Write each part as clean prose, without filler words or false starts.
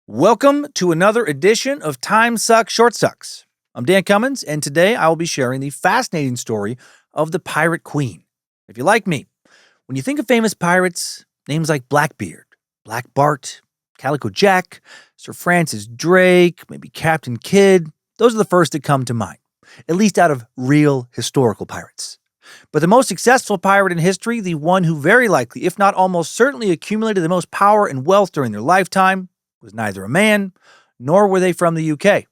Welcome to another edition of Time Sucks Short Sucks. I'm Dan Cummins, and today I will be sharing the fascinating story of the Pirate Queen. If you like me, when you think of famous pirates, names like Blackbeard, Black Bart, Calico Jack, Sir Francis Drake, maybe Captain Kidd, those are the first that come to mind, at least out of real historical pirates. But the most successful pirate in history, the one who very likely, if not almost certainly, accumulated the most power and wealth during their lifetime, was neither a man, nor were they from the UK.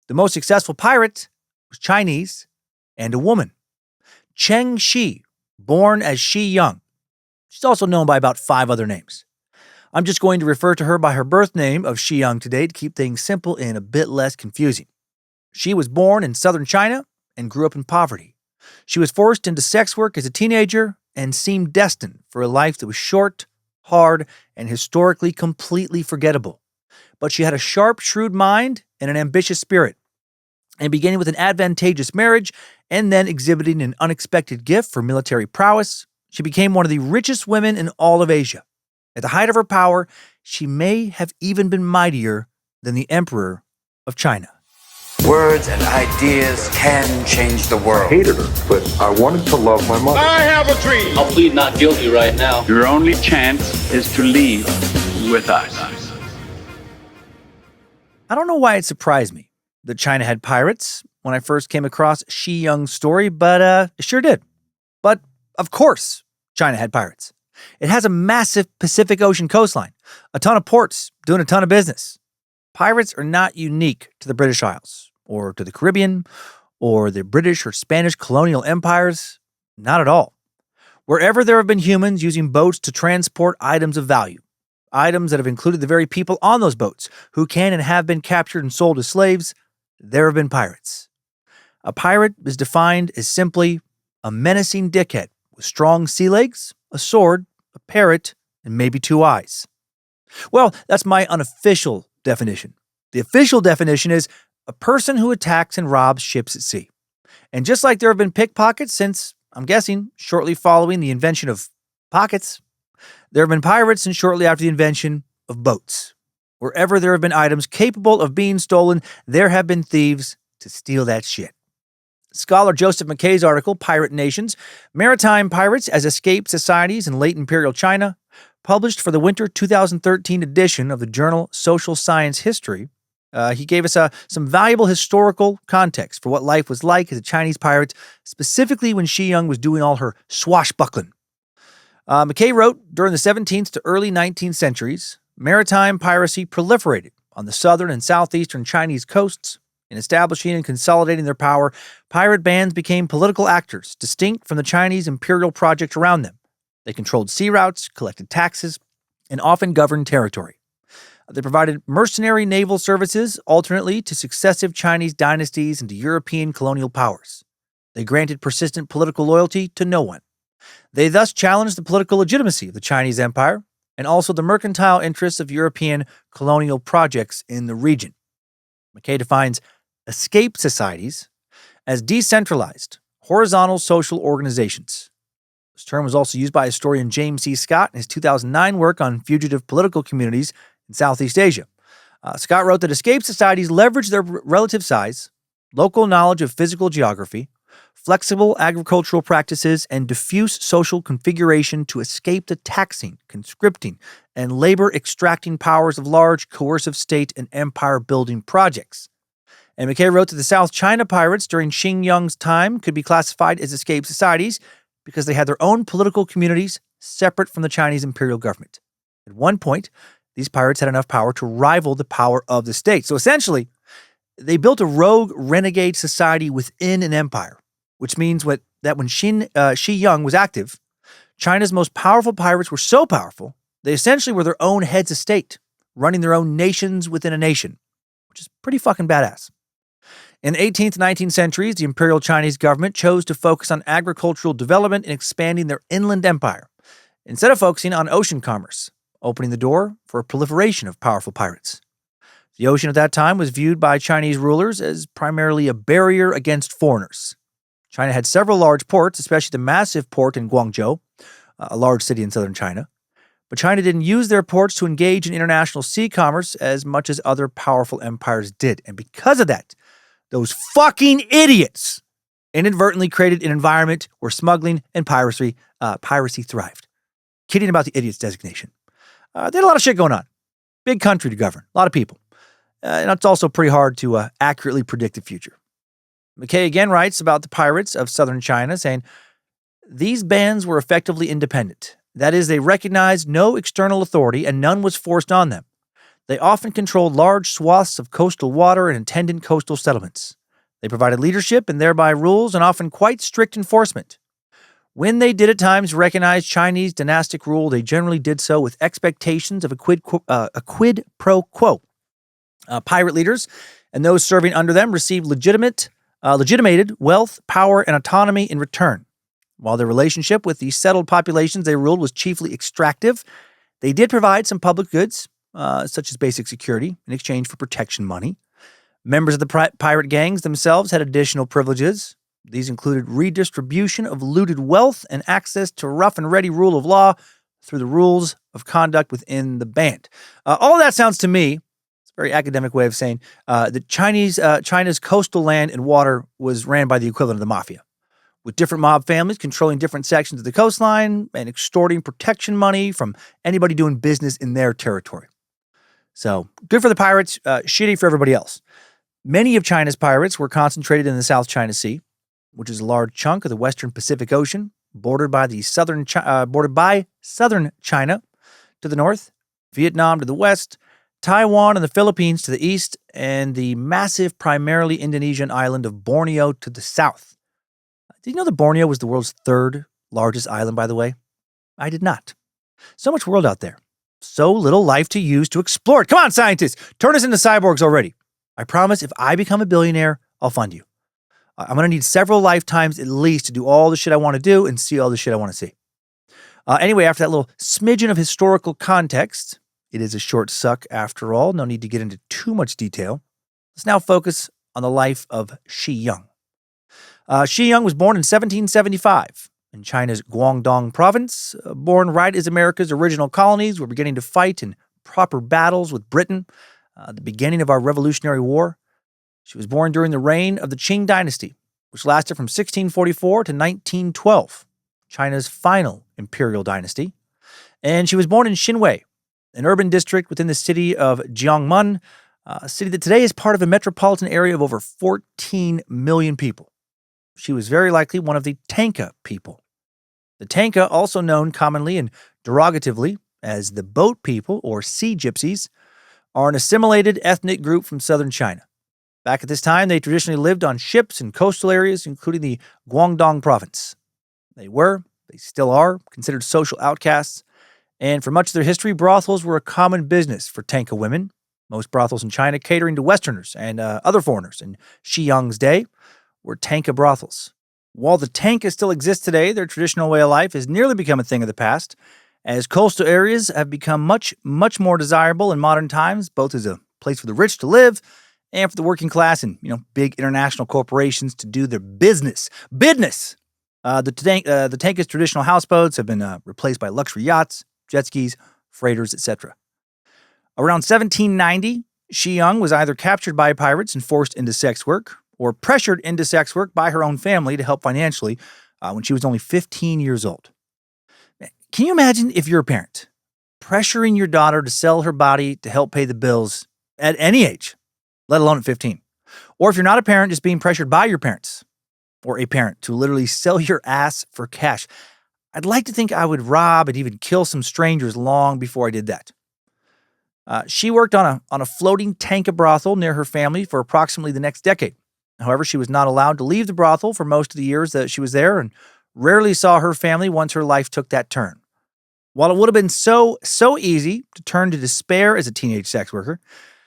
The most successful pirate was Chinese and a woman. Ching Shih, born as Shi Yang. She's also known by about 5 other names. I'm just going to refer to her by her birth name of Shi Yang today to keep things simple and a bit less confusing. She was born in southern China and grew up in poverty. She was forced into sex work as a teenager and seemed destined for a life that was short, hard, and historically completely forgettable. But she had a sharp, shrewd mind and an ambitious spirit. And beginning with an advantageous marriage and then exhibiting an unexpected gift for military prowess, she became one of the richest women in all of Asia. At the height of her power, she may have even been mightier than the Emperor of China. Words and ideas can change the world. I hated her, but I wanted to love my mother. I have a dream. I'll plead not guilty right now. Your only chance is to leave with us. I don't know why it surprised me that China had pirates when I first came across Shi Yang's story, but it sure did. But of course, China had pirates. It has a massive Pacific Ocean coastline, a ton of ports, doing a ton of business. Pirates are not unique to the British Isles, or to the Caribbean, or the British or Spanish colonial empires. Not at all. Wherever there have been humans using boats to transport items of value, items that have included the very people on those boats who can and have been captured and sold as slaves, there have been pirates. A pirate is defined as simply a menacing dickhead with strong sea legs, a sword, a parrot, and maybe 2 eyes. Well, that's my unofficial definition. The official definition is a person who attacks and robs ships at sea. And just like there have been pickpockets since, I'm guessing, shortly following the invention of pockets, there have been pirates and shortly after the invention of boats. Wherever there have been items capable of being stolen, there have been thieves to steal that shit. Scholar Joseph McKay's article, Pirate Nations, Maritime Pirates as Escaped Societies in Late Imperial China, published for the winter 2013 edition of the journal Social Science History, he gave us some valuable historical context for what life was like as a Chinese pirate, specifically when Shi Yang was doing all her swashbuckling. McKay wrote, during the 17th to early 19th centuries, maritime piracy proliferated on the southern and southeastern Chinese coasts. In establishing and consolidating their power, pirate bands became political actors, distinct from the Chinese imperial project around them. They controlled sea routes, collected taxes, and often governed territory. They provided mercenary naval services alternately to successive Chinese dynasties and to European colonial powers. They granted persistent political loyalty to no one. They thus challenged the political legitimacy of the Chinese Empire and also the mercantile interests of European colonial projects in the region. McKay defines escape societies as decentralized, horizontal social organizations. This term was also used by historian James C. Scott in his 2009 work on fugitive political communities in Southeast Asia. Scott wrote that escape societies leverage their relative size, local knowledge of physical geography, flexible agricultural practices, and diffuse social configuration to escape the taxing, conscripting, and labor-extracting powers of large, coercive state and empire-building projects. And McKay wrote that the South China pirates during Shi Yang's time could be classified as escape societies because they had their own political communities separate from the Chinese imperial government. At one point, these pirates had enough power to rival the power of the state. So essentially, they built a rogue renegade society within an empire, which means that when Shi Yang was active, China's most powerful pirates were so powerful, they essentially were their own heads of state, running their own nations within a nation, which is pretty fucking badass. In the 18th and 19th centuries, the imperial Chinese government chose to focus on agricultural development and expanding their inland empire, instead of focusing on ocean commerce, opening the door for a proliferation of powerful pirates. The ocean at that time was viewed by Chinese rulers as primarily a barrier against foreigners. China had several large ports, especially the massive port in Guangzhou, a large city in southern China. But China didn't use their ports to engage in international sea commerce as much as other powerful empires did. And because of that, those fucking idiots inadvertently created an environment where smuggling and piracy thrived. Kidding about the idiots designation. They had a lot of shit going on. Big country to govern. A lot of people. And it's also pretty hard to accurately predict the future. McKay again writes about the pirates of southern China, saying, these bands were effectively independent. That is, they recognized no external authority and none was forced on them. They often controlled large swaths of coastal water and attendant coastal settlements. They provided leadership and thereby rules and often quite strict enforcement. When they did at times recognize Chinese dynastic rule, they generally did so with expectations of a quid pro quo. Pirate leaders and those serving under them received legitimated wealth, power, and autonomy in return. While their relationship with the settled populations they ruled was chiefly extractive, they did provide some public goods, such as basic security, in exchange for protection money. Members of the pirate gangs themselves had additional privileges. These included redistribution of looted wealth and access to rough and ready rule of law through the rules of conduct within the band. All of that sounds to me, it's a very academic way of saying, that China's coastal land and water was ran by the equivalent of the mafia, with different mob families controlling different sections of the coastline and extorting protection money from anybody doing business in their territory. So, good for the pirates, shitty for everybody else. Many of China's pirates were concentrated in the South China Sea, which is a large chunk of the western Pacific Ocean, bordered by southern China to the north, Vietnam to the west, Taiwan and the Philippines to the east, and the massive, primarily Indonesian island of Borneo to the south. Did you know that Borneo was the world's third largest island, by the way? I did not. So much world out there. So little life to use to explore it. Come on, scientists, turn us into cyborgs already. I promise if I become a billionaire, I'll fund you. I'm going to need several lifetimes at least to do all the shit I want to do and see all the shit I want to see. Anyway, after that little smidgen of historical context, it is a short suck after all. No need to get into too much detail. Let's now focus on the life of Shi Yang. Shi Yang was born in 1775 in China's Guangdong province. Born right as America's original colonies were beginning to fight in proper battles with Britain, the beginning of our Revolutionary War. She was born during the reign of the Qing dynasty, which lasted from 1644 to 1912, China's final imperial dynasty. And she was born in Xinwei, an urban district within the city of Jiangmen, a city that today is part of a metropolitan area of over 14 million people. She was very likely one of the Tanka people. The Tanka, also known commonly and derogatively as the boat people or sea gypsies, are an assimilated ethnic group from southern China. Back at this time, they traditionally lived on ships in coastal areas, including the Guangdong province. They still are, considered social outcasts, and for much of their history, brothels were a common business for Tanka women, most brothels in China catering to Westerners and other foreigners in Shi Yang's day were Tanka brothels. While the Tanka still exists today, their traditional way of life has nearly become a thing of the past, as coastal areas have become much, much more desirable in modern times, both as a place for the rich to live and for the working class and, big international corporations to do their business. The Tanka's traditional houseboats have been replaced by luxury yachts, jet skis, freighters, etc. Around 1790, Shi Yang was either captured by pirates and forced into sex work, or pressured into sex work by her own family to help financially when she was only 15 years old. Can you imagine if you're a parent, pressuring your daughter to sell her body to help pay the bills at any age, let alone at 15? Or if you're not a parent, just being pressured by your parents or a parent to literally sell your ass for cash. I'd like to think I would rob and even kill some strangers long before I did that. She worked on a floating Tanka brothel near her family for approximately the next decade. However, she was not allowed to leave the brothel for most of the years that she was there and rarely saw her family once her life took that turn. While it would have been so easy to turn to despair as a teenage sex worker,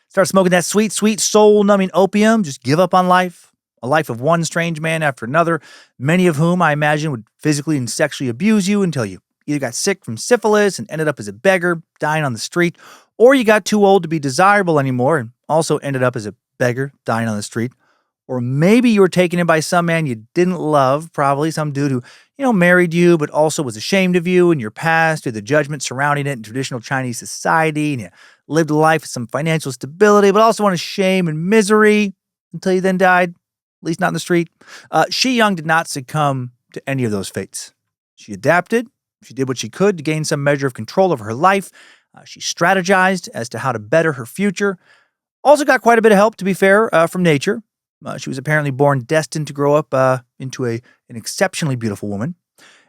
start smoking that sweet, sweet soul-numbing opium, just give up on life, a life of one strange man after another, many of whom I imagine would physically and sexually abuse you until you either got sick from syphilis and ended up as a beggar, dying on the street, or you got too old to be desirable anymore and also ended up as a beggar, dying on the street, Or maybe you were taken in by some man you didn't love, probably some dude who, married you, but also was ashamed of you and your past or the judgment surrounding it in traditional Chinese society. And you lived a life with some financial stability, but also wanted shame and misery until you then died, at least not in the street. Shi Yang did not succumb to any of those fates. She adapted. She did what she could to gain some measure of control over her life. She strategized as to how to better her future. Also got quite a bit of help, to be fair, from nature. She was apparently born destined to grow up into an exceptionally beautiful woman.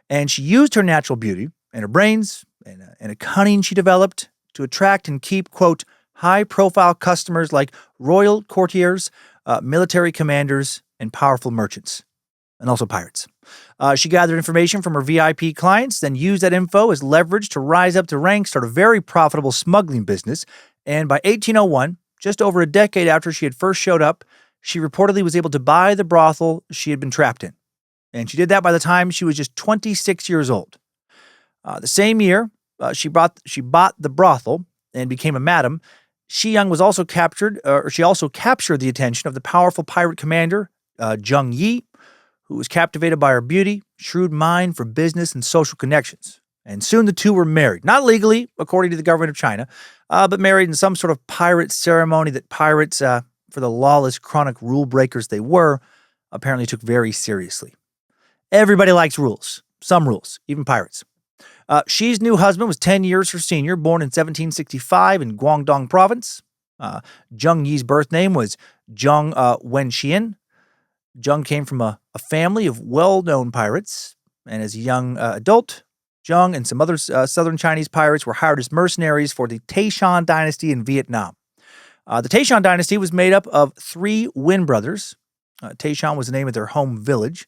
And she used her natural beauty and her brains and a cunning she developed to attract and keep, quote, high-profile customers like royal courtiers, military commanders, and powerful merchants, and also pirates. She gathered information from her VIP clients, then used that info as leverage to rise up the ranks, start a very profitable smuggling business. And by 1801, just over a decade after she had first showed up, she reportedly was able to buy the brothel she had been trapped in. And she did that by the time she was just 26 years old. The same year, she bought the brothel and became a madam. Shi Yang was also captured, she also captured the attention of the powerful pirate commander, Zheng Yi, who was captivated by her beauty, shrewd mind for business and social connections. And soon the two were married, not legally, according to the government of China, but married in some sort of pirate ceremony that pirates, for the lawless, chronic rule breakers they were, apparently took very seriously. Everybody likes rules. Some rules, even pirates. Shi's new husband was 10 years her senior, born in 1765 in Guangdong province. Zheng Yi's birth name was Zheng Wenxian. Zheng came from a family of well-known pirates, and as a young adult, Zheng and some other southern Chinese pirates were hired as mercenaries for the Taishan dynasty in Vietnam. The Taishan dynasty was made up of 3 Nguyen brothers. Taishan was the name of their home village.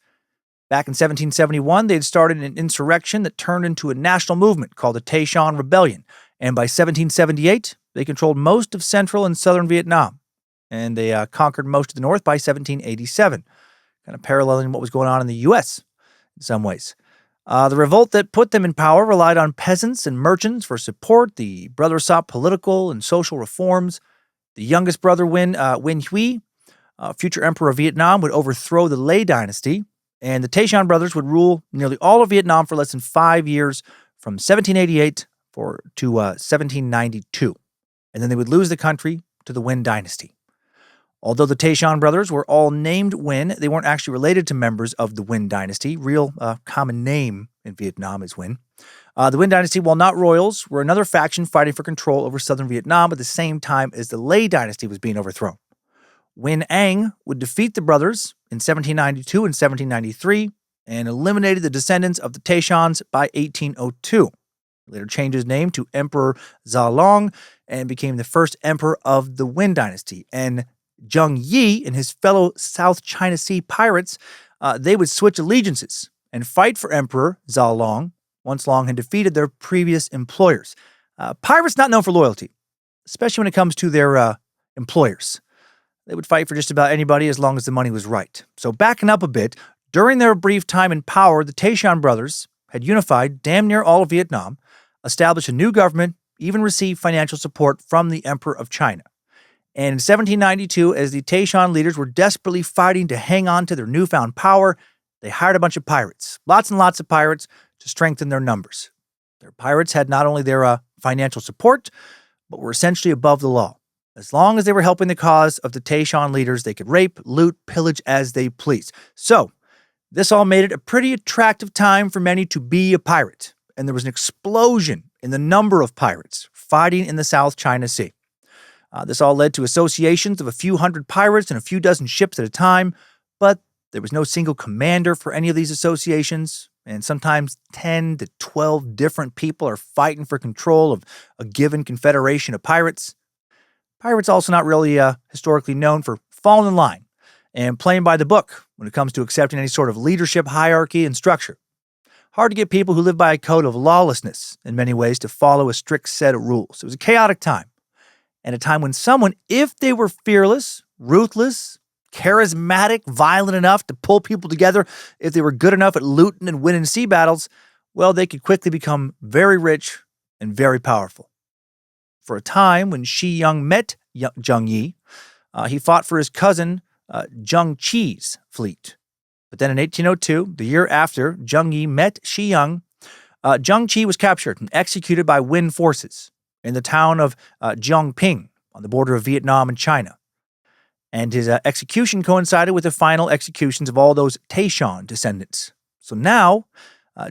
Back in 1771, they had started an insurrection that turned into a national movement called the Taishan Rebellion. And by 1778, they controlled most of central and southern Vietnam. And they conquered most of the north by 1787, kind of paralleling what was going on in the U.S. in some ways. The revolt that put them in power relied on peasants and merchants for support. The brothers sought political and social reforms. The youngest brother, Nguyen Hui, future emperor of Vietnam, would overthrow the Lê dynasty, and the Taishan brothers would rule nearly all of Vietnam for less than 5 years, from 1788 to 1792. And then they would lose the country to the Nguyen dynasty. Although the Taishan brothers were all named Nguyen, they weren't actually related to members of the Nguyen dynasty. Real common name in Vietnam is Nguyen. The Nguyen dynasty, while not royals, were another faction fighting for control over southern Vietnam at the same time as the Lê dynasty was being overthrown. Nguyen Anh would defeat the brothers in 1792 and 1793 and eliminated the descendants of the Taishans by 1802. He later changed his name to Emperor Zhalong and became the first emperor of the Nguyen dynasty. And Zheng Yi and his fellow South China Sea pirates, they would switch allegiances and fight for Emperor Zhalong once Long had defeated their previous employers. Pirates not known for loyalty, especially when it comes to their employers. They would fight for just about anybody as long as the money was right. So backing up a bit, during their brief time in power, the Taishan brothers had unified damn near all of Vietnam, established a new government, even received financial support from the Emperor of China. And in 1792, as the Taishan leaders were desperately fighting to hang on to their newfound power, they hired a bunch of pirates, lots and lots of pirates, to strengthen their numbers. Their pirates had not only their financial support, but were essentially above the law. As long as they were helping the cause of the Taishan leaders, they could rape, loot, pillage as they pleased. So, this all made it a pretty attractive time for many to be a pirate, and there was an explosion in the number of pirates fighting in the South China Sea. This all led to associations of a few hundred pirates and a few dozen ships at a time, but there was no single commander for any of these associations, and sometimes 10 to 12 different people are fighting for control of a given confederation of pirates. Pirates also not really historically known for falling in line and playing by the book when it comes to accepting any sort of leadership hierarchy and structure. Hard to get people who live by a code of lawlessness in many ways to follow a strict set of rules. It was a chaotic time, and a time when someone, if they were fearless, ruthless, charismatic, violent enough to pull people together, if they were good enough at looting and winning sea battles, well, they could quickly become very rich and very powerful. For a time, when Shi Yang met Zheng Yi, he fought for his cousin, Ching Shih's fleet. But then in 1802, the year after Ching Shih met Shi Yang, Ching Shih was captured and executed by Win forces in the town of Jiangping on the border of Vietnam and China. And his execution coincided with the final executions of all those Taishan descendants. So now,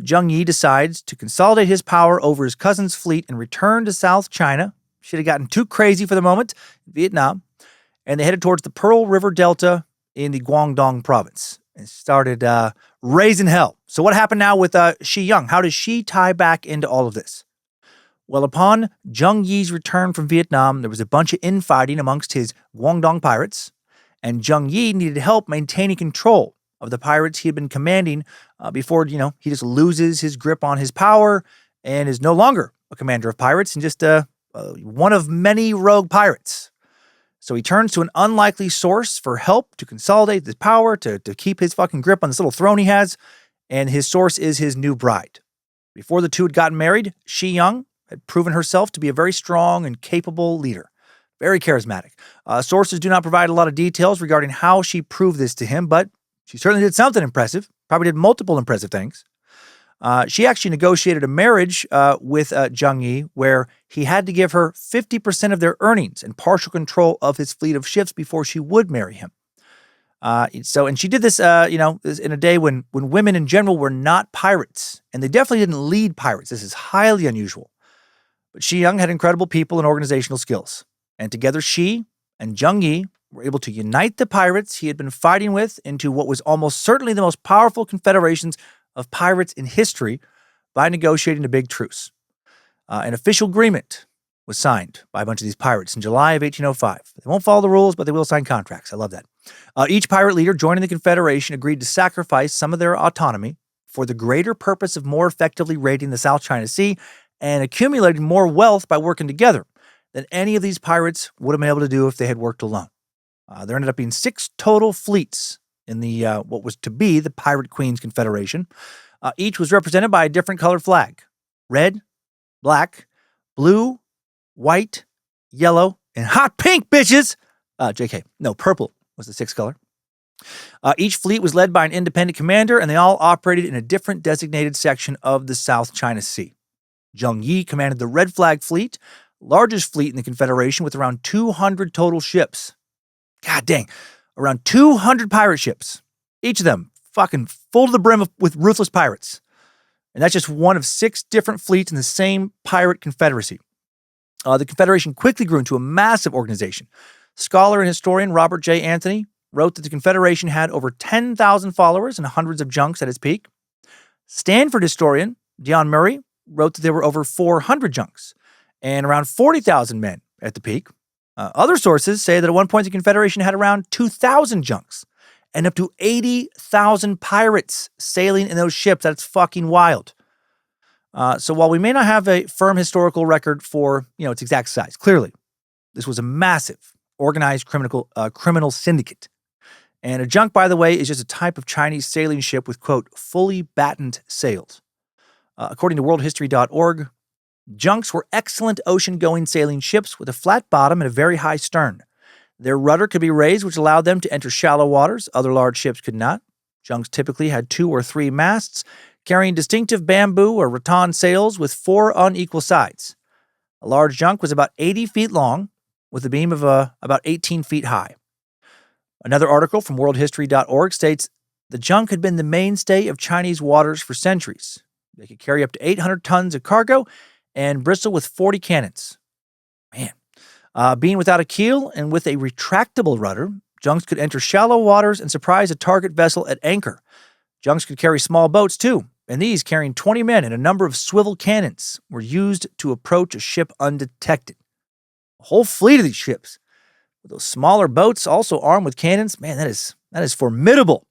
Ching Shih decides to consolidate his power over his cousin's fleet and return to South China. Should have gotten too crazy for the moment in Vietnam. And they headed towards the Pearl River Delta in the Guangdong province and started raising hell. So what happened now with Shi Yang? How does she tie back into all of this? Well, upon Ching Shih's return from Vietnam, there was a bunch of infighting amongst his Guangdong pirates, and Ching Shih needed help maintaining control of the pirates he had been commanding before, he just loses his grip on his power and is no longer a commander of pirates and just one of many rogue pirates. So he turns to an unlikely source for help to consolidate his power, to keep his fucking grip on this little throne he has, and his source is his new bride. Before the two had gotten married, Shi Yang had proven herself to be a very strong and capable leader. Very charismatic. Sources do not provide a lot of details regarding how she proved this to him, but she certainly did something impressive. Probably did multiple impressive things. She actually negotiated a marriage with Ching Shih where he had to give her 50% of their earnings and partial control of his fleet of ships before she would marry him. And she did this, in a day when women in general were not pirates, and they definitely didn't lead pirates. This is highly unusual. But Shi Yang had incredible people and organizational skills, and together she and Ching Shih were able to unite the pirates he had been fighting with into what was almost certainly the most powerful confederations of pirates in history by negotiating a big truce. An official agreement was signed by a bunch of these pirates in July of 1805. They won't follow the rules, but they will sign contracts. I love that. Each pirate leader joining the confederation agreed to sacrifice some of their autonomy for the greater purpose of more effectively raiding the South China Sea and accumulating more wealth by working together than any of these pirates would have been able to do if they had worked alone. There ended up being 6 total fleets in the what was to be the Pirate Queen's Confederation. Each was represented by a different colored flag: red, black, blue, white, yellow, and hot pink, bitches! JK. No, purple was the 6th color. Each fleet was led by an independent commander, and they all operated in a different designated section of the South China Sea. Ching Shih commanded the Red Flag Fleet, largest fleet in the Confederation with around 200 total ships. God dang, around 200 pirate ships. Each of them fucking full to the brim with ruthless pirates. And that's just one of 6 different fleets in the same pirate confederacy. The Confederation quickly grew into a massive organization. Scholar and historian Robert J. Anthony wrote that the Confederation had over 10,000 followers and hundreds of junks at its peak. Stanford historian Dion Murray wrote that there were over 400 junks and around 40,000 men at the peak. Other sources say that at one point the Confederation had around 2,000 junks and up to 80,000 pirates sailing in those ships. That's fucking wild. So while we may not have a firm historical record for, its exact size, clearly this was a massive organized criminal syndicate. And a junk, by the way, is just a type of Chinese sailing ship with, quote, fully battened sails. According to worldhistory.org, junks were excellent ocean-going sailing ships with a flat bottom and a very high stern. Their rudder could be raised, which allowed them to enter shallow waters. Other large ships could not. Junks typically had 2 or 3 masts, carrying distinctive bamboo or rattan sails with 4 unequal sides. A large junk was about 80 feet long, with a beam of about 18 feet high. Another article from worldhistory.org states, the junk had been the mainstay of Chinese waters for centuries. They could carry up to 800 tons of cargo and bristle with 40 cannons. Man. Being without a keel and with a retractable rudder, junks could enter shallow waters and surprise a target vessel at anchor. Junks could carry small boats, too, and these, carrying 20 men and a number of swivel cannons, were used to approach a ship undetected. A whole fleet of these ships, with those smaller boats also armed with cannons, man, that is formidable.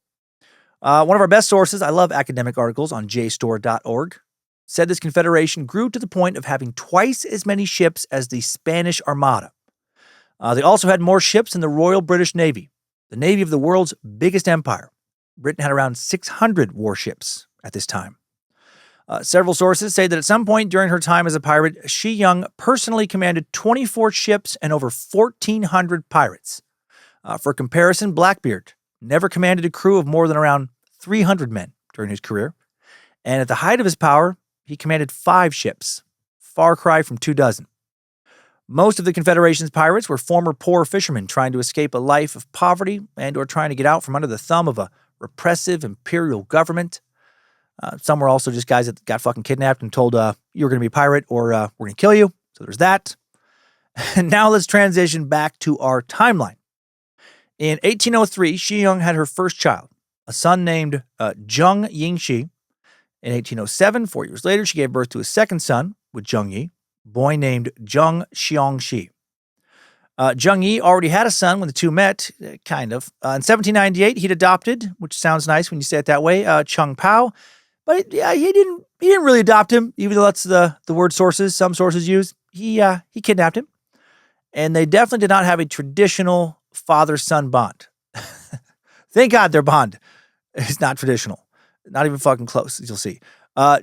One of our best sources, I love academic articles on JSTOR.org, said this confederation grew to the point of having twice as many ships as the Spanish Armada. They also had more ships than the Royal British Navy, the navy of the world's biggest empire. Britain had around 600 warships at this time. Several sources say that at some point during her time as a pirate, Shi Yang personally commanded 24 ships and over 1,400 pirates. For comparison, Blackbeard never commanded a crew of more than around 300 men during his career. And at the height of his power, he commanded 5 ships, far cry from 24. Most of the Confederation's pirates were former poor fishermen trying to escape a life of poverty and or trying to get out from under the thumb of a repressive imperial government. Some were also just guys that got fucking kidnapped and told you're going to be a pirate or we're going to kill you. So there's that. And now let's transition back to our timeline. In 1803, Shi Yang had her first child, a son named Ching Shih. In 1807, 4 years later, she gave birth to a second son with Ching Yi, a boy named Ching Shih. Ching Yi already had a son when the two met, kind of. In 1798, he'd adopted, which sounds nice when you say it that way, Cheng Pao. But he didn't really adopt him, even though that's the word some sources use. He kidnapped him. And they definitely did not have a traditional father-son bond. Thank God their bond is not traditional. Not even fucking close, as you'll see.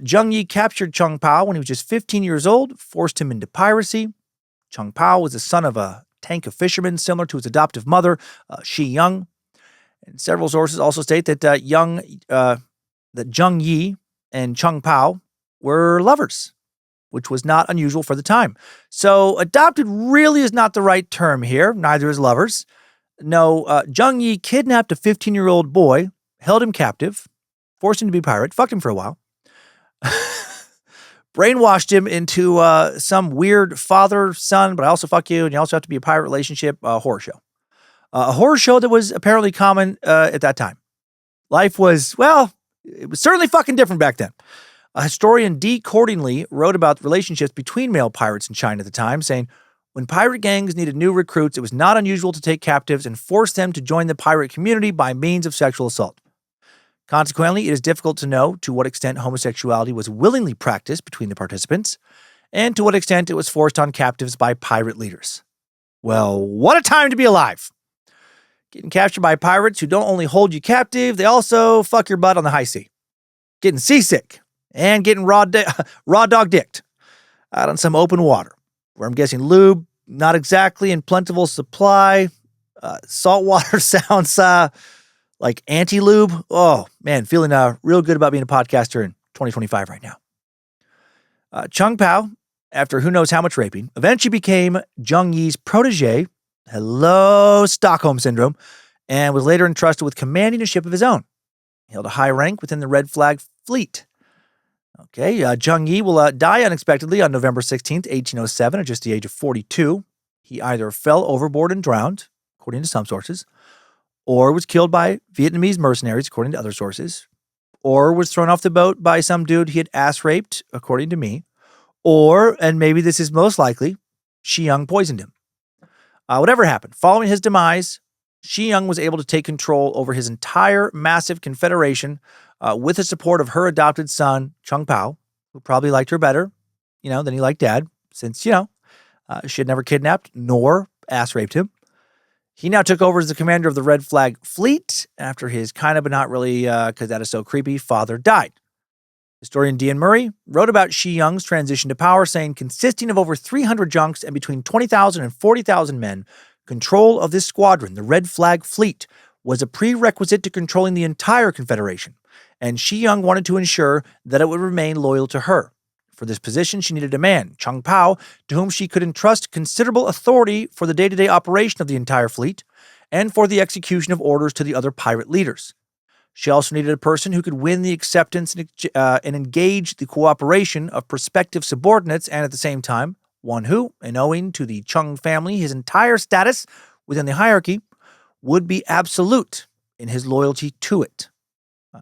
Cheng Yi captured Cheng Pao when he was just 15 years old, forced him into piracy. Cheng Pao was the son of a tank of fishermen, similar to his adoptive mother, Shi Yang. And several sources also state that Cheng Yi and Cheng Pao were lovers, which was not unusual for the time. So adopted really is not the right term here. Neither is lovers. No, Cheng Yi kidnapped a 15-year-old boy, held him captive, forced him to be a pirate, fucked him for a while, brainwashed him into some weird father-son, but I also fuck you, and you also have to be a pirate relationship horror show. A horror show that was apparently common at that time. Life was, well, it was certainly fucking different back then. Historian D. Cordingly wrote about relationships between male pirates in China at the time, saying, when pirate gangs needed new recruits, it was not unusual to take captives and force them to join the pirate community by means of sexual assault. Consequently, it is difficult to know to what extent homosexuality was willingly practiced between the participants, and to what extent it was forced on captives by pirate leaders. Well, what a time to be alive! Getting captured by pirates who don't only hold you captive, they also fuck your butt on the high sea. Getting seasick, and getting raw dog dicked out on some open water, where I'm guessing lube, not exactly in plentiful supply. Salt water sounds like anti-lube. Oh, man, feeling real good about being a podcaster in 2025 right now. Cheng Pao, after who knows how much raping, eventually became Cheng Yi's protege, hello Stockholm Syndrome, and was later entrusted with commanding a ship of his own. He held a high rank within the Red Flag Fleet. Okay, Cheng Yi will die unexpectedly on November 16th, 1807, at just the age of 42. He either fell overboard and drowned, according to some sources, or was killed by Vietnamese mercenaries, according to other sources, or was thrown off the boat by some dude he had ass-raped, according to me, or, and maybe this is most likely, Shi Yang poisoned him. Whatever happened, following his demise, Shi Yang was able to take control over his entire massive confederation with the support of her adopted son, Cheng Pao, who probably liked her better, than he liked dad, since, she had never kidnapped nor ass-raped him. He now took over as the commander of the Red Flag Fleet after his kind of, but not really, because that is so creepy, father died. Historian Dean Murray wrote about Shi Yang's transition to power, saying, consisting of over 300 junks and between 20,000 and 40,000 men, control of this squadron, the Red Flag Fleet, was a prerequisite to controlling the entire Confederation, and Shi Yang wanted to ensure that it would remain loyal to her. For this position, she needed a man, Cheng Pao, to whom she could entrust considerable authority for the day-to-day operation of the entire fleet and for the execution of orders to the other pirate leaders. She also needed a person who could win the acceptance and engage the cooperation of prospective subordinates, and at the same time, one who, and owing to the Chung family, his entire status within the hierarchy, would be absolute in his loyalty to it.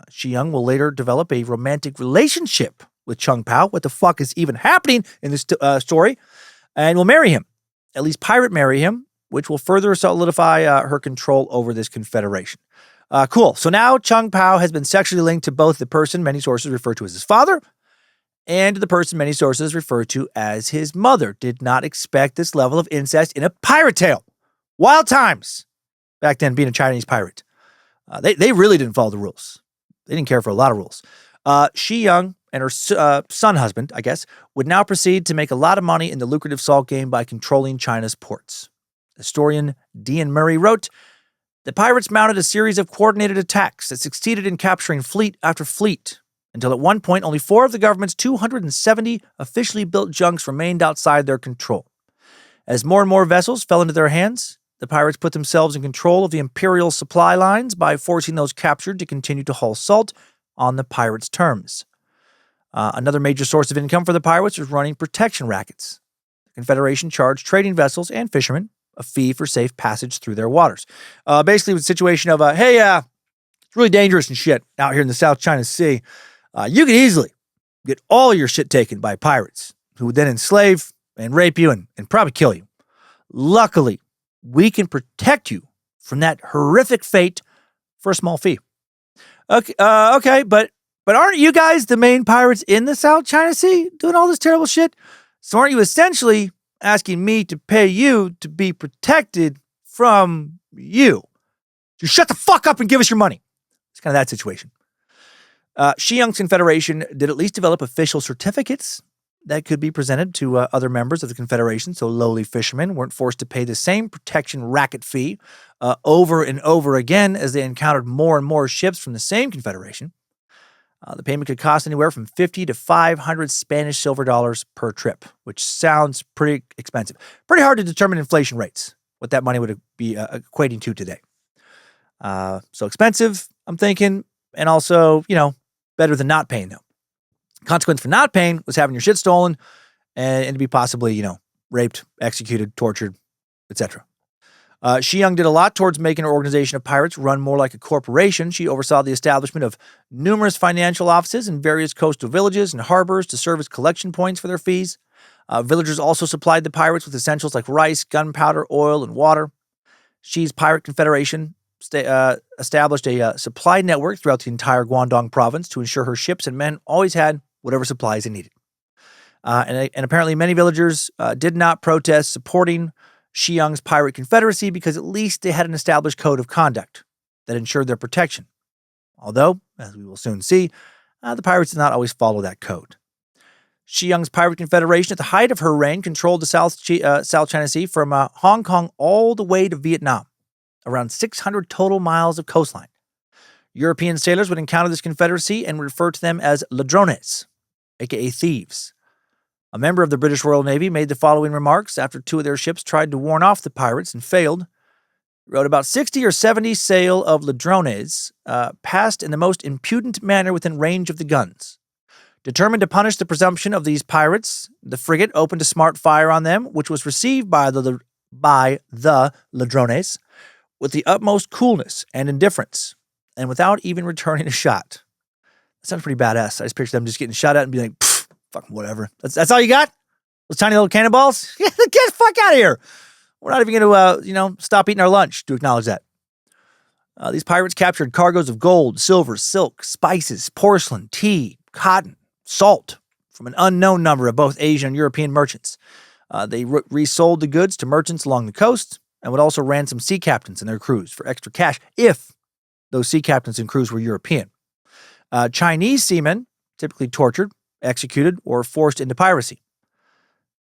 Shi Yang will later develop a romantic relationship with Cheng Pao. What the fuck is even happening in this story? And will marry him, at least pirate marry him, which will further solidify her control over this confederation. Cool. So now Cheng Pao has been sexually linked to both the person many sources refer to as his father and the person many sources refer to as his mother. Did not expect this level of incest in a pirate tale. Wild times. Back then, being a Chinese pirate. They really didn't follow the rules. They didn't care for a lot of rules. Shi Yang and her son husband, I guess, would now proceed to make a lot of money in the lucrative salt game by controlling China's ports. Historian Dean Murray wrote, The pirates mounted a series of coordinated attacks that succeeded in capturing fleet after fleet, until at one point only 4 of the government's 270 officially built junks remained outside their control. As more and more vessels fell into their hands, the pirates put themselves in control of the imperial supply lines by forcing those captured to continue to haul salt on the pirates' terms. Another major source of income for the pirates was running protection rackets. The Confederation charged trading vessels and fishermen a fee for safe passage through their waters. Basically, it was a situation of, hey, it's really dangerous and shit out here in the South China Sea. You could easily get all your shit taken by pirates who would then enslave and rape you and probably kill you. Luckily, we can protect you from that horrific fate for a small fee. Okay, but aren't you guys the main pirates in the South China Sea doing all this terrible shit? So aren't you essentially asking me to pay you to be protected from you? Just shut the fuck up and give us your money. It's kind of that situation. Shi Yang's Confederation did at least develop official certificates that could be presented to other members of the Confederation, so lowly fishermen weren't forced to pay the same protection racket fee over and over again as they encountered more and more ships from the same Confederation. The payment could cost anywhere from 50 to 500 Spanish silver dollars per trip, which sounds pretty expensive. Pretty hard to determine inflation rates, what that money would be equating to today. So expensive, I'm thinking, and also, better than not paying, though. Consequence for not paying was having your shit stolen and to be possibly, raped, executed, tortured, etc. Shi Yang did a lot towards making her organization of pirates run more like a corporation. She oversaw the establishment of numerous financial offices in various coastal villages and harbors to serve as collection points for their fees. Villagers also supplied the pirates with essentials like rice, gunpowder, oil, and water. Shi's Pirate Confederation established a supply network throughout the entire Guangdong province to ensure her ships and men always had whatever supplies they needed. And apparently many villagers did not protest supporting Shi Yang's Pirate Confederacy because at least they had an established code of conduct that ensured their protection. Although, as we will soon see, the pirates did not always follow that code. Shi Yang's Pirate Confederation, at the height of her reign, controlled the South China Sea from Hong Kong all the way to Vietnam, around 600 total miles of coastline. European sailors would encounter this confederacy and refer to them as ladrones, aka thieves. A member of the British Royal Navy made the following remarks after 2 of their ships tried to warn off the pirates and failed. He wrote, about 60 or 70 sail of ladrones passed in the most impudent manner within range of the guns. Determined to punish the presumption of these pirates, the frigate opened a smart fire on them, which was received by the ladrones with the utmost coolness and indifference, and without even returning a shot. That sounds pretty badass. I just picture them just getting shot at and being like, fucking whatever. That's all you got? Those tiny little cannonballs? Get the fuck out of here. We're not even going to, stop eating our lunch to acknowledge that. These pirates captured cargoes of gold, silver, silk, spices, porcelain, tea, cotton, salt from an unknown number of both Asian and European merchants. They resold the goods to merchants along the coast and would also ransom sea captains and their crews for extra cash if those sea captains and crews were European. Chinese seamen, typically tortured, executed, or forced into piracy.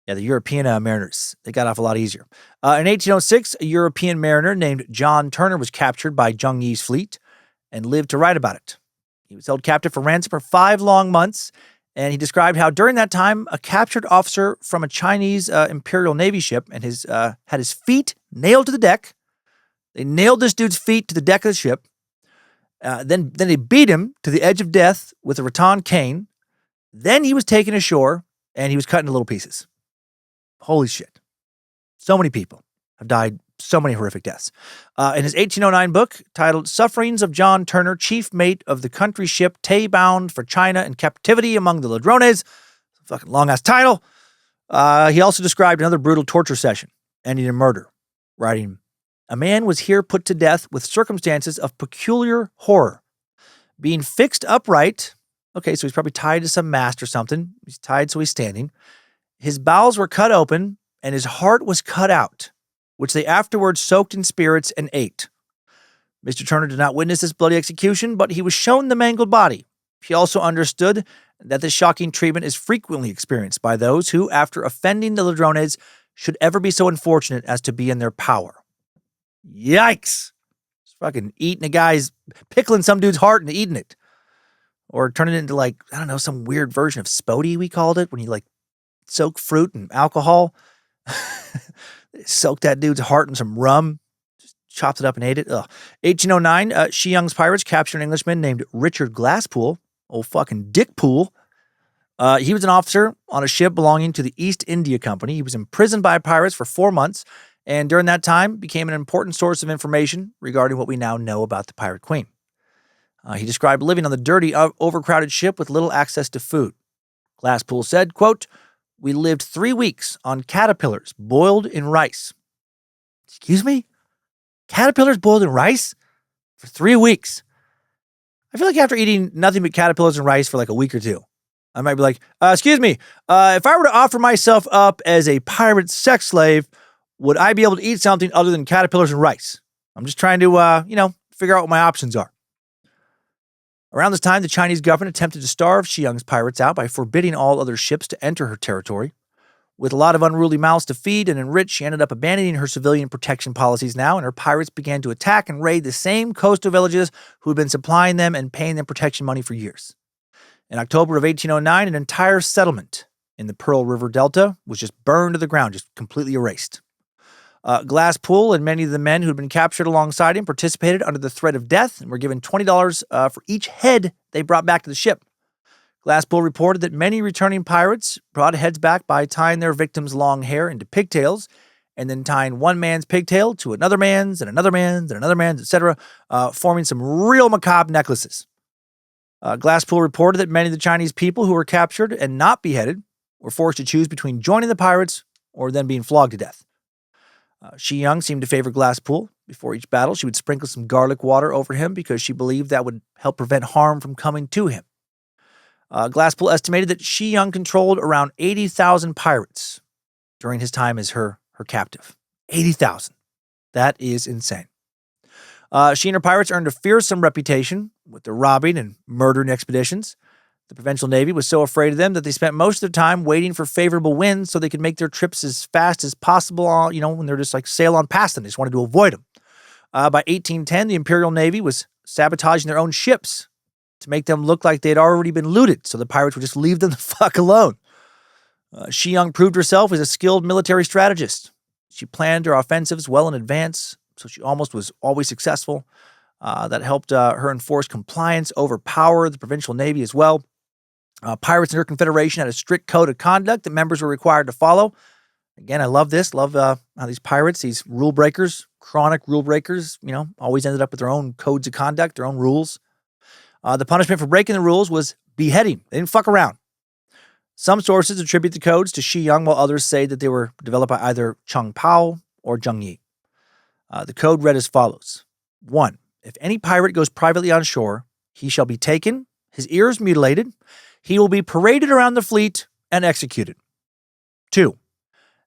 Yeah, the European mariners, they got off a lot easier. In 1806, a European mariner named John Turner was captured by Zheng Yi's fleet and lived to write about it. He was held captive for ransom for 5 long months, and he described how during that time, a captured officer from a Chinese Imperial Navy ship and had his feet nailed to the deck. They nailed this dude's feet to the deck of the ship. Then they beat him to the edge of death with a rattan cane. Then he was taken ashore, and he was cut into little pieces. Holy shit. So many people have died so many horrific deaths. In his 1809 book titled Sufferings of John Turner, chief mate of the country ship Tay bound for China in captivity among the ladrones, fucking long-ass title, he also described another brutal torture session ending in murder, writing, a man was here put to death with circumstances of peculiar horror. Being fixed upright, okay, so he's probably tied to some mast or something. He's tied so he's standing. His bowels were cut open, and his heart was cut out, which they afterwards soaked in spirits and ate. Mr. Turner did not witness this bloody execution, but he was shown the mangled body. He also understood that this shocking treatment is frequently experienced by those who, after offending the ladrones, should ever be so unfortunate as to be in their power. Yikes! fucking pickling some dude's heart and eating it. Or turning it into like, I don't know, some weird version of Spodey, we called it, when you like soak fruit and alcohol. Soak that dude's heart in some rum. Just chopped it up and ate it. Ugh. 1809, Shi Yang's pirates captured an Englishman named Richard Glasspool. Old fucking Dick Pool. He was an officer on a ship belonging to the East India Company. He was imprisoned by pirates for 4 months, and during that time became an important source of information regarding what we now know about the Pirate Queen. He described living on the dirty, overcrowded ship with little access to food. Glasspool said, quote, "We lived 3 weeks on caterpillars boiled in rice." Excuse me? Caterpillars boiled in rice? For 3 weeks. I feel like after eating nothing but caterpillars and rice for like a week or two, I might be like, excuse me, if I were to offer myself up as a pirate sex slave, would I be able to eat something other than caterpillars and rice? I'm just trying to, figure out what my options are. Around this time, the Chinese government attempted to starve Shi Yang's pirates out by forbidding all other ships to enter her territory. With a lot of unruly mouths to feed and enrich, she ended up abandoning her civilian protection policies now, and her pirates began to attack and raid the same coastal villages who had been supplying them and paying them protection money for years. In October of 1809, an entire settlement in the Pearl River Delta was just burned to the ground, just completely erased. Glasspool and many of the men who had been captured alongside him participated under the threat of death and were given $20 for each head they brought back to the ship. Glasspool reported that many returning pirates brought heads back by tying their victims' long hair into pigtails and then tying one man's pigtail to another man's and another man's and another man's, etc., forming some real macabre necklaces. Glasspool reported that many of the Chinese people who were captured and not beheaded were forced to choose between joining the pirates or then being flogged to death. Shi Yang seemed to favor Glasspool. Before each battle, she would sprinkle some garlic water over him because she believed that would help prevent harm from coming to him. Glasspool estimated that Shi Yang controlled around 80,000 pirates during his time as her captive. 80,000. That is insane. She and her pirates earned a fearsome reputation with their robbing and murdering expeditions. The Provincial Navy was so afraid of them that they spent most of their time waiting for favorable winds so they could make their trips as fast as possible, when they're just like sail on past them. They just wanted to avoid them. By 1810, the Imperial Navy was sabotaging their own ships to make them look like they had already been looted, so the pirates would just leave them the fuck alone. Shi Yang proved herself as a skilled military strategist. She planned her offensives well in advance, so she almost was always successful. That helped her enforce compliance, overpower the Provincial Navy as well. Pirates in her confederation had a strict code of conduct that members were required to follow. Again, I love this. Love how these pirates, these rule breakers, chronic rule breakers, always ended up with their own codes of conduct, their own rules. The punishment for breaking the rules was beheading. They didn't fuck around. Some sources attribute the codes to Shi Yang, while others say that they were developed by either Cheng Pao or Zheng Yi. The code read as follows. 1. If any pirate goes privately on shore, he shall be taken, his ears mutilated, he will be paraded around the fleet and executed. 2.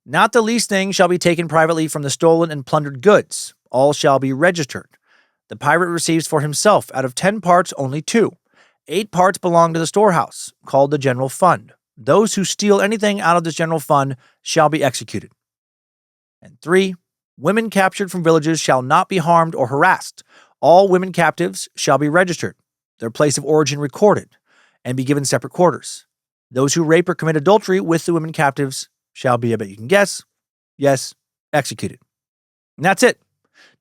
Not the least thing shall be taken privately from the stolen and plundered goods. All shall be registered. The pirate receives for himself out of 10 parts only 2. 8 parts belong to the storehouse, called the general fund. Those who steal anything out of this general fund shall be executed. And 3. Women captured from villages shall not be harmed or harassed. All women captives shall be registered, their place of origin recorded, and be given separate quarters. Those who rape or commit adultery with the women captives shall be, I bet you can guess, yes, executed. And that's it.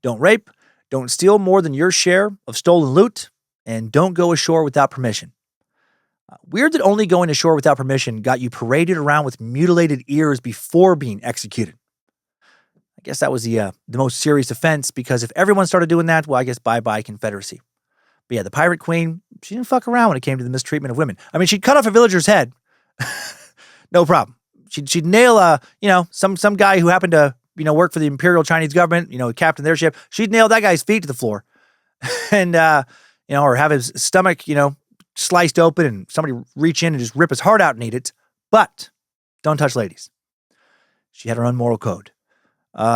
Don't rape, don't steal more than your share of stolen loot, and don't go ashore without permission. Weird that only going ashore without permission got you paraded around with mutilated ears before being executed. I guess that was the most serious offense, because if everyone started doing that, well, I guess bye-bye Confederacy. But yeah, the Pirate Queen, she didn't fuck around when it came to the mistreatment of women. I mean, she'd cut off a villager's head. No problem. She'd nail some guy who happened to, work for the Imperial Chinese government, captain their ship. She'd nail that guy's feet to the floor. And, or have his stomach, sliced open and somebody reach in and just rip his heart out and eat it. But don't touch ladies. She had her own moral code.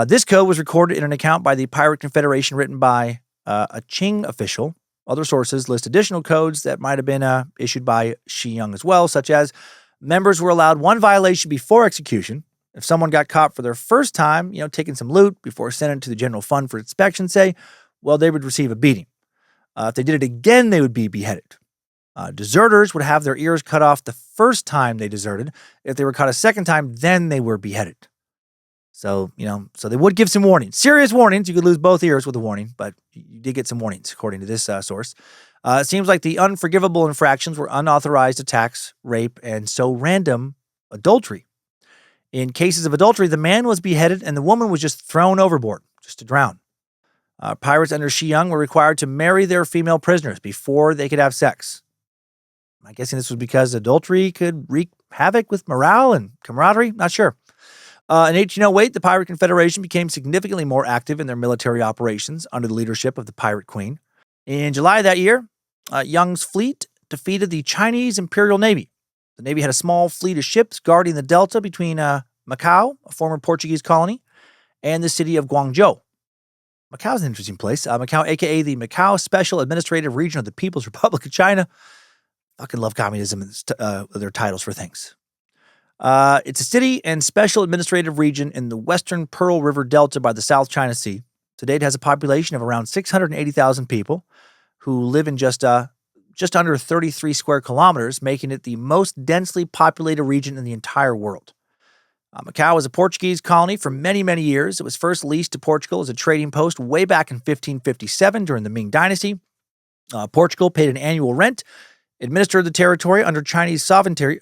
This code was recorded in an account by the Pirate Confederation written by a Qing official. Other sources list additional codes that might have been issued by Shi Yang as well, such as members were allowed 1 violation before execution. If someone got caught for their first time, taking some loot before sending it to the general fund for inspection, say, well, they would receive a beating. If they did it again, they would be beheaded. Deserters would have their ears cut off the first time they deserted. If they were caught a second time, then they were beheaded. So they would give some warnings. Serious warnings. You could lose both ears with a warning, but you did get some warnings, according to this source. It seems like the unforgivable infractions were unauthorized attacks, rape, and so random adultery. In cases of adultery, the man was beheaded and the woman was just thrown overboard, just to drown. Pirates under Shi Yang were required to marry their female prisoners before they could have sex. I'm guessing this was because adultery could wreak havoc with morale and camaraderie. Not sure. In 1808, the Pirate Confederation became significantly more active in their military operations under the leadership of the Pirate Queen. In July that year, Yang's fleet defeated the Chinese Imperial Navy. The Navy had a small fleet of ships guarding the delta between Macau, a former Portuguese colony, and the city of Guangzhou. Macau is an interesting place. Macau, a.k.a. the Macau Special Administrative Region of the People's Republic of China. Fucking love communism and their titles for things. It's a city and special administrative region in the western Pearl River Delta by the South China Sea. Today it has a population of around 680,000 people who live in just under 33 square kilometers, making it the most densely populated region in the entire world. Macau was a Portuguese colony for many, many years. It was first leased to Portugal as a trading post way back in 1557 during the Ming Dynasty. Portugal paid an annual rent, administered the territory under Chinese sovereignty,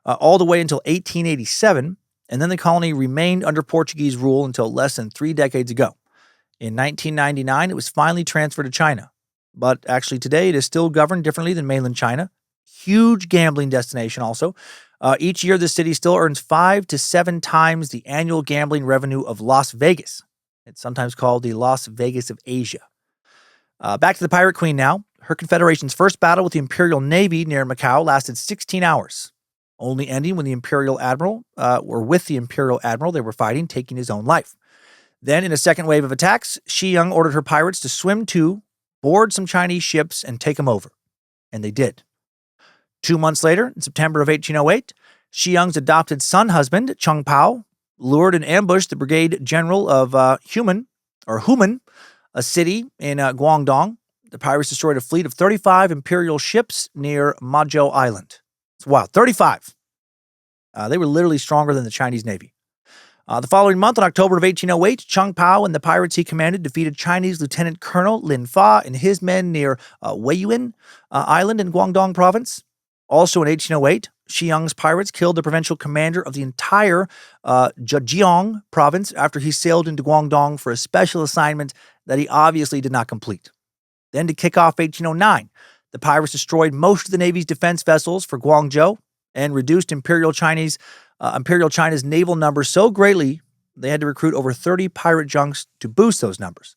all the way until 1887, and then the colony remained under Portuguese rule until less than 3 decades ago. In 1999, it was finally transferred to China. But actually today, it is still governed differently than mainland China. Huge gambling destination also. Each year, the city still earns 5 to 7 times the annual gambling revenue of Las Vegas. It's sometimes called the Las Vegas of Asia. Back to the Pirate Queen now. Her confederation's first battle with the Imperial Navy near Macau lasted 16 hours, only ending when the Imperial Admiral, they were fighting, taking his own life. Then, in a second wave of attacks, Shi Yang ordered her pirates to swim to, board some Chinese ships, and take them over. And they did. 2 months later, in September of 1808, Shi Yang's adopted son husband, Cheng Pao, lured and ambushed the brigade general of Human, a city in Guangdong. The pirates destroyed a fleet of 35 imperial ships near Mazhou Island. It's wild. 35. They were literally stronger than the Chinese Navy. The following month, in October of 1808, Cheng Pao and the pirates he commanded defeated Chinese Lieutenant Colonel Lin Fa and his men near Weiyuan Island in Guangdong Province. Also in 1808, Shi Yang's pirates killed the provincial commander of the entire Zhejiang province after he sailed into Guangdong for a special assignment that he obviously did not complete. Then to kick off 1809, the pirates destroyed most of the Navy's defense vessels for Guangzhou and reduced Imperial China's naval numbers so greatly they had to recruit over 30 pirate junks to boost those numbers.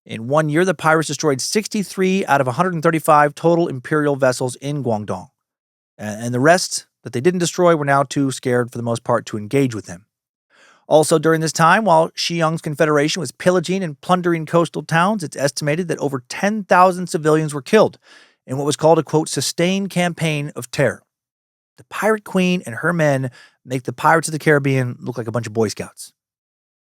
In 1 year, the pirates destroyed 63 out of 135 total Imperial vessels in Guangdong. And the rest that they didn't destroy were now too scared for the most part to engage with them. Also during this time, while Shi Yang's confederation was pillaging and plundering coastal towns, it's estimated that over 10,000 civilians were killed in what was called a, quote, sustained campaign of terror. The Pirate Queen and her men make the Pirates of the Caribbean look like a bunch of Boy Scouts.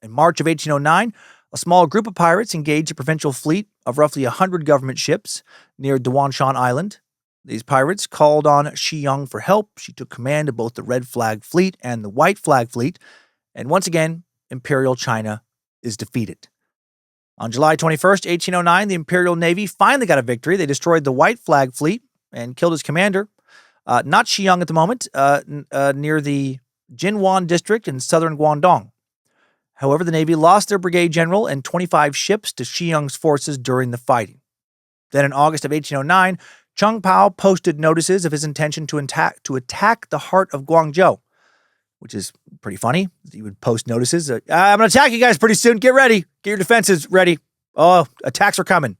In March of 1809, a small group of pirates engaged a provincial fleet of roughly 100 government ships near Duanshan Island. These pirates called on Shi Yang for help. She took command of both the Red Flag Fleet and the White Flag Fleet. And once again, Imperial China is defeated. On July 21st, 1809, the Imperial Navy finally got a victory. They destroyed the White Flag Fleet and killed its commander, not Shi Yang at the moment, near the Jinwan district in southern Guangdong. However, the Navy lost their brigade general and 25 ships to Shi Yang's forces during the fighting. Then in August of 1809, Cheng Pao posted notices of his intention to attack the heart of Guangzhou, which is pretty funny. He would post notices. I'm going to attack you guys pretty soon. Get ready. Get your defenses ready. Oh, attacks are coming.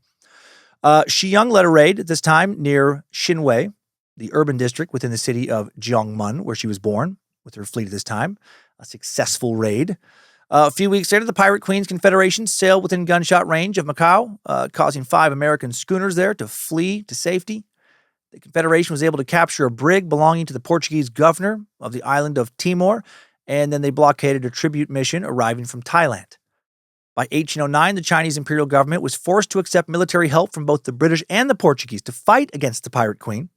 Shi Yang led a raid at this time near Xinwei, the urban district within the city of Jiangmen, where she was born, with her fleet at this time. A successful raid. A few weeks later, the Pirate Queen's Confederation sailed within gunshot range of Macau, causing 5 American schooners there to flee to safety. The Confederation was able to capture a brig belonging to the Portuguese governor of the island of Timor, and then they blockaded a tribute mission arriving from Thailand. By 1809, the Chinese imperial government was forced to accept military help from both the British and the Portuguese to fight against the pirate queen,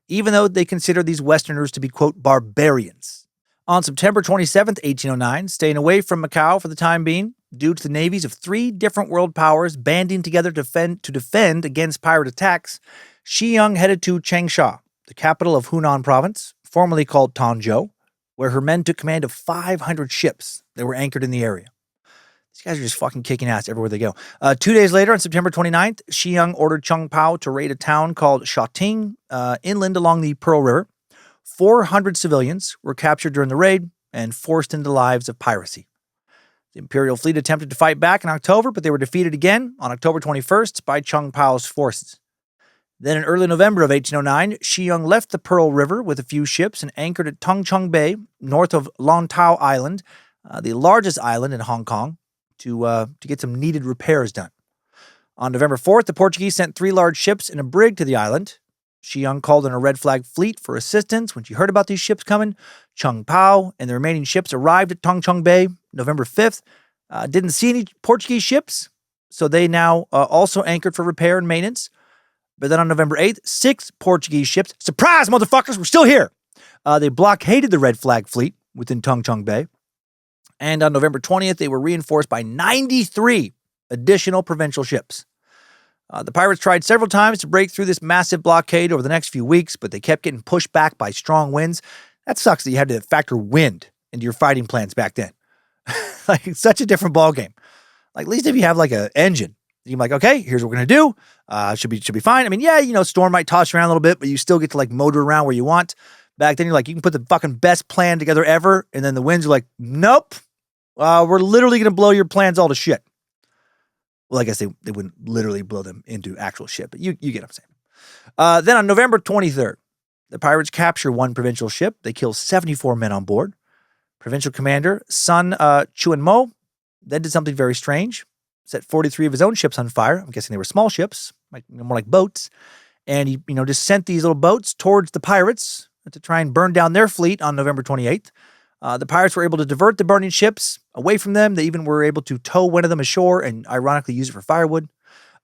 even though they considered these Westerners to be, quote, barbarians. On September 27th, 1809, staying away from Macau for the time being, due to the navies of 3 different world powers banding together to defend against pirate attacks, Shi Yang headed to Ching Shih, the capital of Hunan province, formerly called Tongzhou, where her men took command of 500 ships that were anchored in the area. These guys are just fucking kicking ass everywhere they go. 2 days later, on September 29th, Shi Yang ordered Cheng Pao to raid a town called Shaoting, inland along the Pearl River. 400 civilians were captured during the raid and forced into lives of piracy. The Imperial fleet attempted to fight back in October, but they were defeated again on October 21st by Cheng Pao's forces. Then in early November of 1809, Shi Yang left the Pearl River with a few ships and anchored at Tongcheng Bay, north of Lantau Island, the largest island in Hong Kong, to get some needed repairs done. On November 4th, the Portuguese sent 3 large ships and a brig to the island. Shi Yang called in a red flag fleet for assistance. When she heard about these ships coming, Cheng Pao and the remaining ships arrived at Tongcheng Bay November 5th. Didn't see any Portuguese ships, so they now also anchored for repair and maintenance. But then on November 8th, 6 Portuguese ships, surprise, motherfuckers, we're still here. They blockaded the red flag fleet within Tongcheng Bay. And on November 20th, they were reinforced by 93 additional provincial ships. The pirates tried several times to break through this massive blockade over the next few weeks, but they kept getting pushed back by strong winds. That sucks that you had to factor wind into your fighting plans back then. Like, it's such a different ballgame. Like, at least if you have like an engine, you're like, okay, here's what we're going to do. Should be fine. I mean, yeah, storm might toss you around a little bit, but you still get to like motor around where you want. Back then, you're like, you can put the fucking best plan together ever. And then the winds are like, nope, we're literally going to blow your plans all to shit. Well, I guess they wouldn't literally blow them into actual shit, but you get what I'm saying. Then on November 23rd, the pirates capture 1 provincial ship. They kill 74 men on board. Provincial commander Sun Chuan Mo then did something very strange. Set 43 of his own ships on fire. I'm guessing they were small ships, more like boats. And he, just sent these little boats towards the pirates to try and burn down their fleet on November 28th. The pirates were able to divert the burning ships away from them. They even were able to tow one of them ashore and ironically use it for firewood.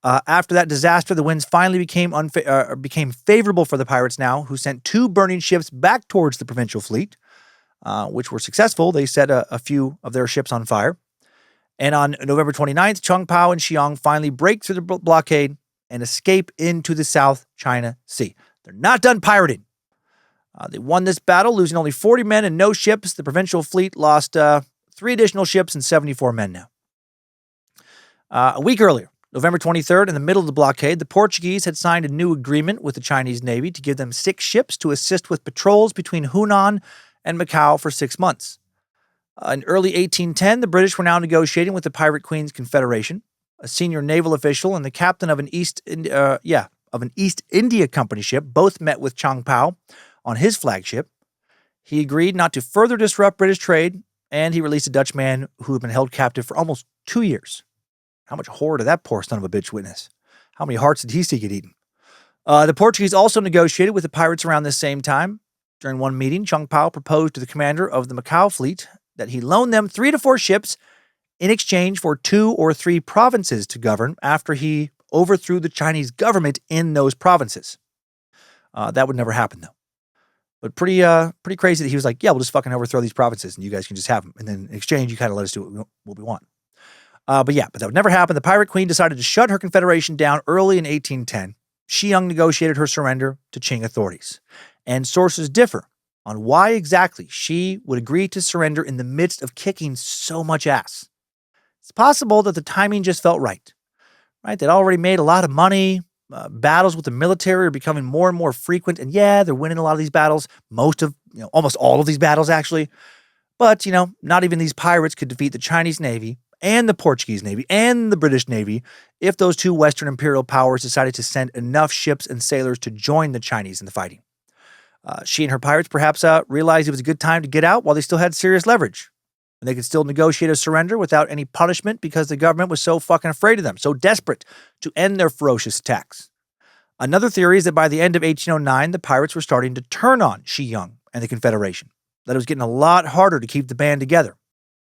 After that disaster, the winds finally became favorable for the pirates now, who sent 2 burning ships back towards the provincial fleet, which were successful. They set a few of their ships on fire. And on November 29th, Cheng Pao and Shi Yang finally break through the blockade and escape into the South China Sea. They're not done pirating. They won this battle, losing only 40 men and no ships. The provincial fleet lost 3 additional ships and 74 men now. A week earlier, November 23rd, in the middle of the blockade, the Portuguese had signed a new agreement with the Chinese Navy to give them 6 ships to assist with patrols between Hunan and Macau for 6 months. In early 1810, the British were now negotiating with the Pirate Queen's Confederation. A senior naval official and the captain of an East India Company ship both met with Cheng Pao on his flagship. He agreed not to further disrupt British trade, and he released a Dutchman who had been held captive for almost 2 years. How much horror did that poor son of a bitch witness? How many hearts did he see get eaten? The Portuguese also negotiated with the pirates around this same time. During one meeting, Cheng Pao proposed to the commander of the Macau fleet that he loan them 3 to 4 ships in exchange for 2 or 3 provinces to govern after he overthrew the Chinese government in those provinces. That would never happen, though. But pretty crazy that he was like, yeah, we'll just fucking overthrow these provinces and you guys can just have them. And then in exchange, you kind of let us do what we want. But that would never happen. The Pirate Queen decided to shut her confederation down early in 1810. Shi Yang negotiated her surrender to Qing authorities. And sources differ on why exactly she would agree to surrender in the midst of kicking so much ass. It's possible that the timing just felt right. They'd already made a lot of money. Battles with the military are becoming more and more frequent. And yeah, they're winning a lot of these battles. Almost all of these battles, actually. But, not even these pirates could defeat the Chinese Navy and the Portuguese Navy and the British Navy if those 2 Western imperial powers decided to send enough ships and sailors to join the Chinese in the fighting. She and her pirates perhaps realized it was a good time to get out while they still had serious leverage. And they could still negotiate a surrender without any punishment because the government was so fucking afraid of them, so desperate to end their ferocious attacks. Another theory is that by the end of 1809, the pirates were starting to turn on Shi Yang and the Confederation, that it was getting a lot harder to keep the band together.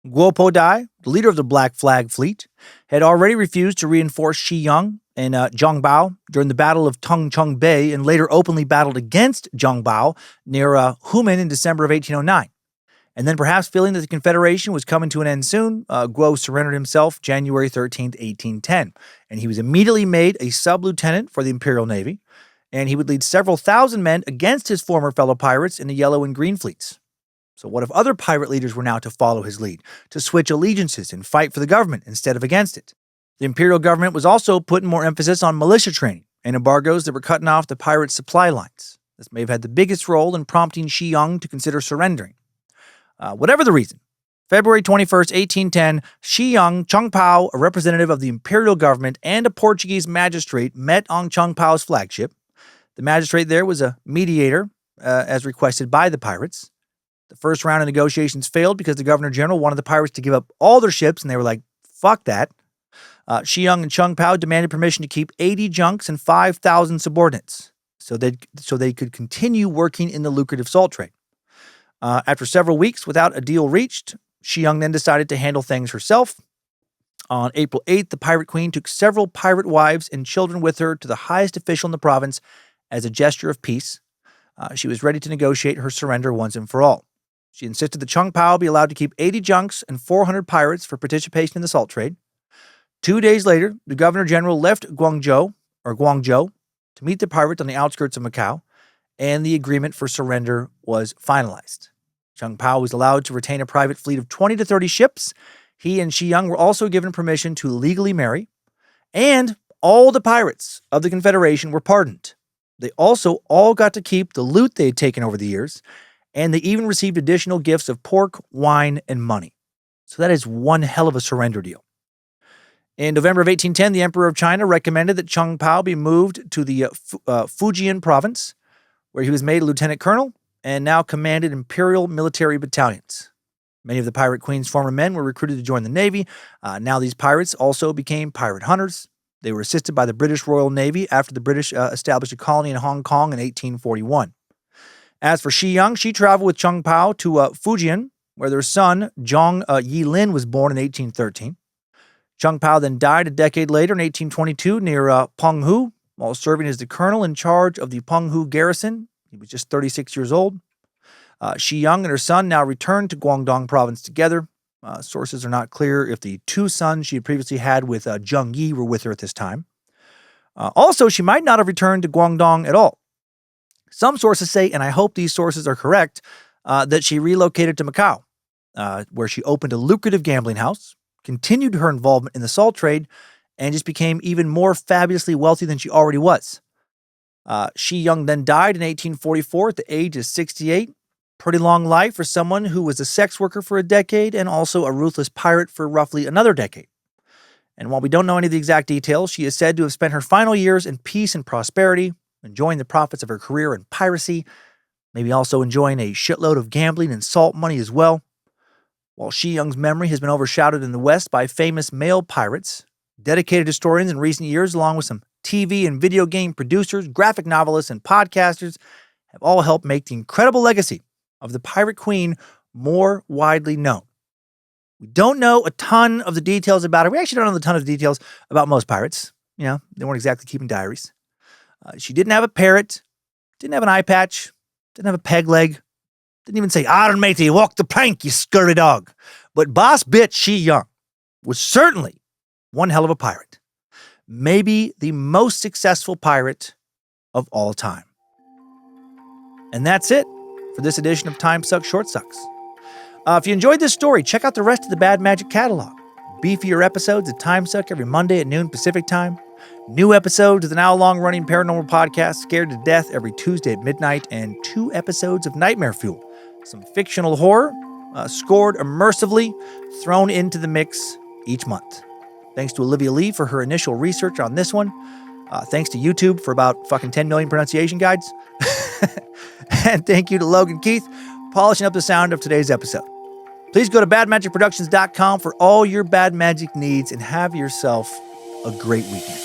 Guo Podai, the leader of the Black Flag Fleet, had already refused to reinforce Shi Yang and Zhongbao during the Battle of Tongcheng Bay and later openly battled against Zhongbao near Humen in December of 1809. And then perhaps feeling that the Confederation was coming to an end soon, Guo surrendered himself January 13th, 1810. And he was immediately made a sub-lieutenant for the Imperial Navy, and he would lead several thousand men against his former fellow pirates in the Yellow and Green fleets. So what if other pirate leaders were now to follow his lead, to switch allegiances and fight for the government instead of against it? The imperial government was also putting more emphasis on militia training and embargoes that were cutting off the pirates' supply lines. This may have had the biggest role in prompting Shi Yang to consider surrendering. Whatever the reason, February 21st, 1810, Shi Yang, Cheng Pao, a representative of the imperial government, and a Portuguese magistrate met on Cheng Pao's flagship. The magistrate there was a mediator, as requested by the pirates. The first round of negotiations failed because the governor-general wanted the pirates to give up all their ships, and they were like, fuck that. Shi Yang and Cheng Pao demanded permission to keep 80 junks and 5,000 subordinates so they could continue working in the lucrative salt trade. After several weeks without a deal reached, Shi Yang then decided to handle things herself. On April 8th, the pirate queen took several pirate wives and children with her to the highest official in the province as a gesture of peace. She was ready to negotiate her surrender once and for all. She insisted that Cheng Pao be allowed to keep 80 junks and 400 pirates for participation in the salt trade. 2 days later, the governor-general left Guangzhou to meet the pirates on the outskirts of Macau, and the agreement for surrender was finalized. Cheng Pao was allowed to retain a private fleet of 20 to 30 ships. He and Shi Yang were also given permission to legally marry, and all the pirates of the Confederation were pardoned. They also all got to keep the loot they had taken over the years, and they even received additional gifts of pork, wine, and money. So that is one hell of a surrender deal. In November of 1810, the Emperor of China recommended that Cheng Pao be moved to the Fujian province, where he was made a lieutenant colonel and now commanded imperial military battalions. Many of the pirate queen's former men were recruited to join the Navy. Now these pirates also became pirate hunters. They were assisted by the British Royal Navy after the British established a colony in Hong Kong in 1841. As for Shi Yang, she traveled with Cheng Pao to Fujian, where their son, Zhong Yilin, was born in 1813. Cheng Pao then died a decade later in 1822 near Penghu, while serving as the colonel in charge of the Penghu garrison. He was just 36 years old. Shi Yang and her son now returned to Guangdong province together. Sources are not clear if the two sons she had previously had with Zheng Yi were with her at this time. Also, she might not have returned to Guangdong at all. Some sources say, and I hope these sources are correct, that she relocated to Macau, where she opened a lucrative gambling house, continued her involvement in the salt trade, and just became even more fabulously wealthy than she already was. Shi Yang then died in 1844 at the age of 68. Pretty long life for someone who was a sex worker for a decade and also a ruthless pirate for roughly another decade. And while we don't know any of the exact details, she is said to have spent her final years in peace and prosperity, enjoying the profits of her career in piracy, maybe also enjoying a shitload of gambling and salt money as well. While Shi Yang's memory has been overshadowed in the West by famous male pirates, dedicated historians in recent years, along with some TV and video game producers, graphic novelists, and podcasters, have all helped make the incredible legacy of the Pirate Queen more widely known. We don't know a ton of the details about her. We actually don't know a ton of the details about most pirates. You know, they weren't exactly keeping diaries. She didn't have a parrot, didn't have an eye patch, didn't have a peg leg, didn't even say, "Arr, matey, walk the plank, you scurry dog." But boss bitch Shi Yang was certainly one hell of a pirate. Maybe the most successful pirate of all time. And that's it for this edition of Time Sucks Short Sucks. If you enjoyed this story, check out the rest of the Bad Magic catalog. Beefier episodes of Time Suck every Monday at noon Pacific time. New episodes of the now long-running paranormal podcast Scared to Death every Tuesday at midnight, and 2 episodes of Nightmare Fuel, some fictional horror scored immersively, thrown into the mix each month. Thanks to Olivia Lee for her initial research on this one. Thanks to YouTube for about fucking 10 million pronunciation guides. And thank you to Logan Keith, polishing up the sound of today's episode. Please go to badmagicproductions.com for all your bad magic needs, and have yourself a great weekend.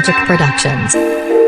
Magic Productions.